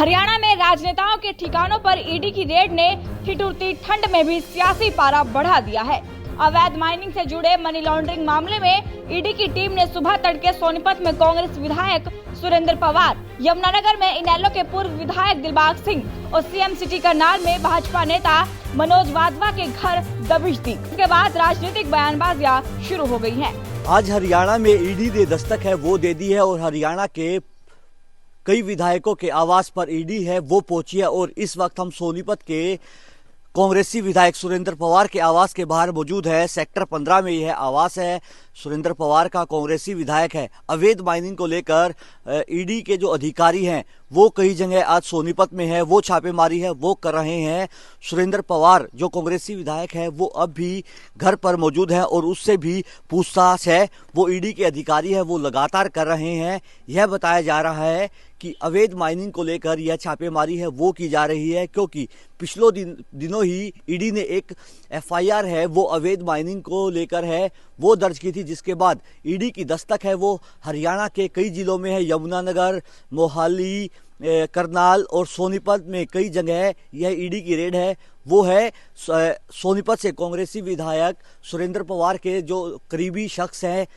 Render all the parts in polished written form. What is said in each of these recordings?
हरियाणा में राजनेताओं के ठिकानों पर ईडी की रेड ने ठिठुरती ठंड में भी सियासी पारा बढ़ा दिया है। अवैध माइनिंग से जुड़े मनी लॉन्ड्रिंग मामले में ईडी की टीम ने सुबह तड़के सोनीपत में कांग्रेस विधायक सुरेंद्र पवार, यमुनानगर में इनेलो के पूर्व विधायक दिलबाग सिंह और सीएम सिटी करनाल में भाजपा नेता मनोज वाधवा के घर दबिश दी। इसके बाद राजनीतिक बयानबाजियां शुरू हो गई हैं। आज हरियाणा में ईडी ने दस्तक है वो दे दी है और हरियाणा के कई विधायकों के आवास पर ईडी है वो पहुंची है और इस वक्त हम सोनीपत के कांग्रेसी विधायक सुरेंद्र पवार के आवास के बाहर मौजूद है। सेक्टर 15 में यह आवास है। सुरेंद्र पवार का कांग्रेसी विधायक है। अवैध माइनिंग को लेकर ईडी के जो अधिकारी हैं वो कई जगह आज सोनीपत में है, वो छापेमारी है वो कर रहे हैं। सुरेंद्र पवार जो कांग्रेसी विधायक है वो अब भी घर पर मौजूद है और उससे भी पूछताछ है वो ईडी के अधिकारी है वो लगातार कर रहे हैं। यह बताया जा रहा है कि अवैध माइनिंग को लेकर यह छापेमारी है वो की जा रही है, क्योंकि पिछले दिनों ही ईडी ने एक एफआईआर है वो अवैध माइनिंग को लेकर है वो दर्ज की थी, जिसके बाद ईडी की दस्तक है वो हरियाणा के कई जिलों में है। यमुनानगर, मोहाली, करनाल और सोनीपत में कई जगह यह ईडी की रेड है वो है। सोनीपत से कांग्रेसी विधायक सुरेंद्र पवार के जो करीबी शख्स हैं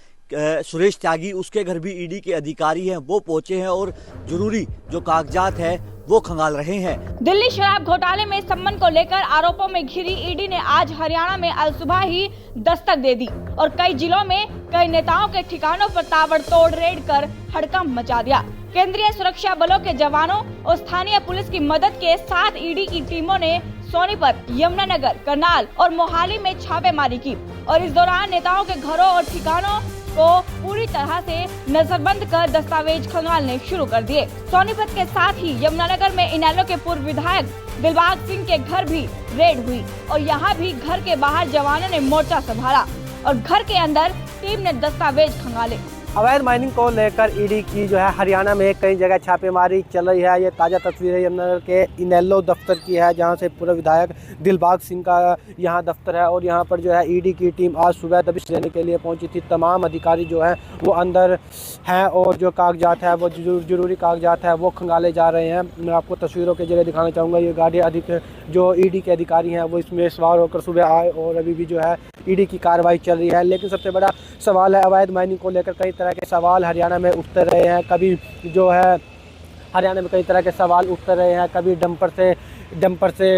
सुरेश त्यागी, उसके घर भी ईडी के अधिकारी हैं वो पहुंचे हैं और जरूरी जो कागजात है वो खंगाल रहे हैं। दिल्ली शराब घोटाले में संबंध को लेकर आरोपों में घिरी ईडी ने आज हरियाणा में अल सुबह ही दस्तक दे दी और कई जिलों में कई नेताओं के ठिकानों पर ताबड़तोड़ रेड कर हड़कंप मचा दिया। केंद्रीय सुरक्षा बलों के जवानों और स्थानीय पुलिस की मदद के साथ ईडी की टीमों ने सोनीपत, यमुनानगर, करनाल और मोहाली में छापेमारी की और इस दौरान नेताओं के घरों और ठिकानों को पूरी तरह से नजरबंद कर दस्तावेज खंगालने शुरू कर दिए। सोनीपत के साथ ही यमुनानगर में इनेलो के पूर्व विधायक दिलबाग सिंह के घर भी रेड हुई और यहाँ भी घर के बाहर जवानों ने मोर्चा संभाला और घर के अंदर टीम ने दस्तावेज खंगाले। अवैध माइनिंग को लेकर ईडी की जो है हरियाणा में कई जगह छापेमारी चल रही है। ये ताज़ा तस्वीरें यमुनानगर के इनेलो दफ्तर की है, जहां से पूर्व विधायक दिलबाग सिंह का यहां दफ्तर है और यहां पर जो है ईडी की टीम आज सुबह दबिश देने के लिए पहुंची थी। तमाम अधिकारी जो हैं वो अंदर हैं और जो कागजात है वो जरूरी कागजात है वो खंगाले जा रहे हैं। मैं आपको तस्वीरों के जरिए दिखाना चाहूँगा। ये गाड़ी जो ईडी के अधिकारी हैं वो इसमें सवार होकर सुबह आए और अभी भी जो है ईडी की कार्रवाई चल रही है। लेकिन सबसे बड़ा सवाल है अवैध माइनिंग को लेकर कई तरह के सवाल हरियाणा में उठते रहे हैं। कभी जो है हरियाणा में कई तरह के सवाल उठते रहे हैं। कभी डंपर से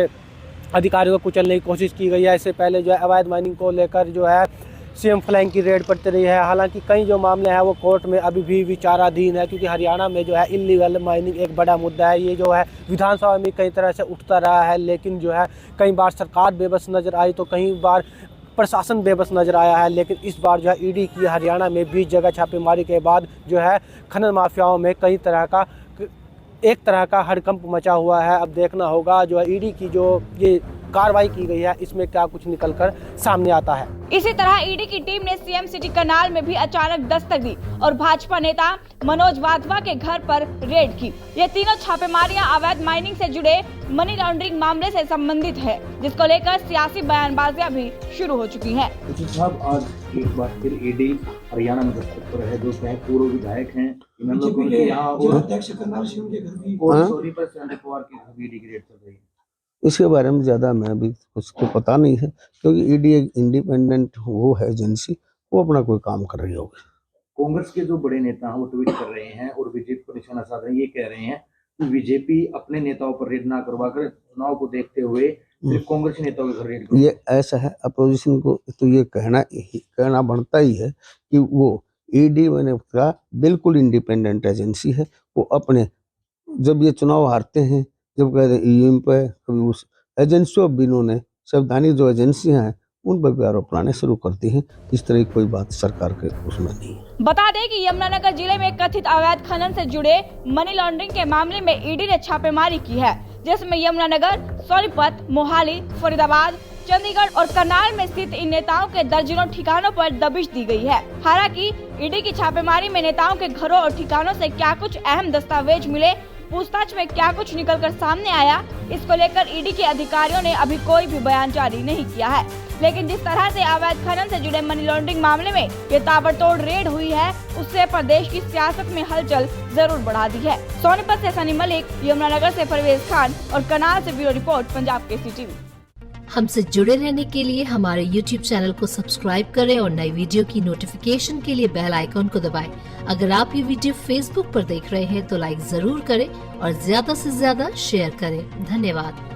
अधिकारियों को कुचलने की कोशिश की गई है। इससे पहले जो है अवैध माइनिंग को लेकर जो है सीएम फ्लैंग की रेड पड़ती रही है। हालांकि कई जो मामले हैं वो कोर्ट में अभी भी विचाराधीन है, क्योंकि हरियाणा में जो है इलीगल माइनिंग एक बड़ा मुद्दा है। ये जो है विधानसभा में कई तरह से उठता रहा है, लेकिन जो है कई बार सरकार बेबस नज़र आई तो कई बार प्रशासन बेबस नजर आया है। लेकिन इस बार जो है ईडी की हरियाणा में 20 जगह छापेमारी के बाद जो है खनन माफियाओं में एक तरह का हड़कंप मचा हुआ है। अब देखना होगा जो है ईडी की जो ये कार्रवाई की गई है इसमें क्या कुछ निकलकर सामने आता है। इसी तरह ईडी की टीम ने सीएम सिटी करनाल में भी अचानक दस्तक दी और भाजपा नेता मनोज वाधवा के घर पर रेड की। ये तीनों छापेमारियां अवैध माइनिंग से जुड़े मनी लॉन्ड्रिंग मामले से संबंधित है, जिसको लेकर सियासी बयानबाजियां भी शुरू हो चुकी हैं। साहब, आज एक बार फिर ईडी हरियाणा में दस्तक पर है। जो पूर्व विधायक हैं इसके बारे में ज़्यादा मैं भी कुछ तो पता नहीं है, क्योंकि ईडी एक इंडिपेंडेंट वो है एजेंसी, वो अपना कोई काम कर रही होगी। कांग्रेस के जो बड़े नेता हैं वो ट्वीट कर रहे हैं और बीजेपी को निशाना साध रहे हैं। ये कह रहे हैं कि बीजेपी अपने नेताओं पर रेड ना करवाकर चुनाव को देखते हुए सिर्फ कांग्रेस नेताओं के घर रेड कर। ये ऐसा है, अपोजिशन को तो ये कहना बनता ही है कि वो ईडी मैंने कहा बिल्कुल इंडिपेंडेंट एजेंसी है। वो अपने जब ये चुनाव हारते हैं, जब कहते हैं ईवीएम पे, कभी उस एजेंसियों बिनों ने संवैधानिक जो एजेंसियां हैं उन पर भी आरोप लाने शुरू करती हैं। इस तरह की कोई बात सरकार के उसमें नहीं है। बता दें कि यमुनानगर जिले में कथित अवैध खनन से जुड़े मनी लॉन्ड्रिंग के मामले में ईडी ने छापेमारी की है, जिसमें यमुनानगर, सोनीपत, मोहाली, फरीदाबाद, चंडीगढ़ और करनाल में स्थित इन नेताओं के दर्जनों ठिकानों पर दबिश दी गई है। हालांकि ईडी की छापेमारी में नेताओं के घरों और ठिकानों से क्या कुछ अहम दस्तावेज मिले पूछताछ में क्या कुछ निकलकर सामने आया, इसको लेकर ईडी के अधिकारियों ने अभी कोई भी बयान जारी नहीं किया है। लेकिन जिस तरह से अवैध खनन से जुड़े मनी लॉन्ड्रिंग मामले में ये ताबड़तोड़ रेड हुई है, उससे प्रदेश की सियासत में हलचल जरूर बढ़ा दी है। सोनीपत से सनी मलिक, यमुनानगर से परवेज खान और करनाल से bureau report, Punjab Kesari TV. हमसे जुड़े रहने के लिए हमारे YouTube चैनल को सब्सक्राइब करें और नई वीडियो की नोटिफिकेशन के लिए बेल आइकॉन को दबाएं। अगर आप ये वीडियो Facebook पर देख रहे हैं तो लाइक जरूर करें और ज्यादा से ज्यादा शेयर करें। धन्यवाद।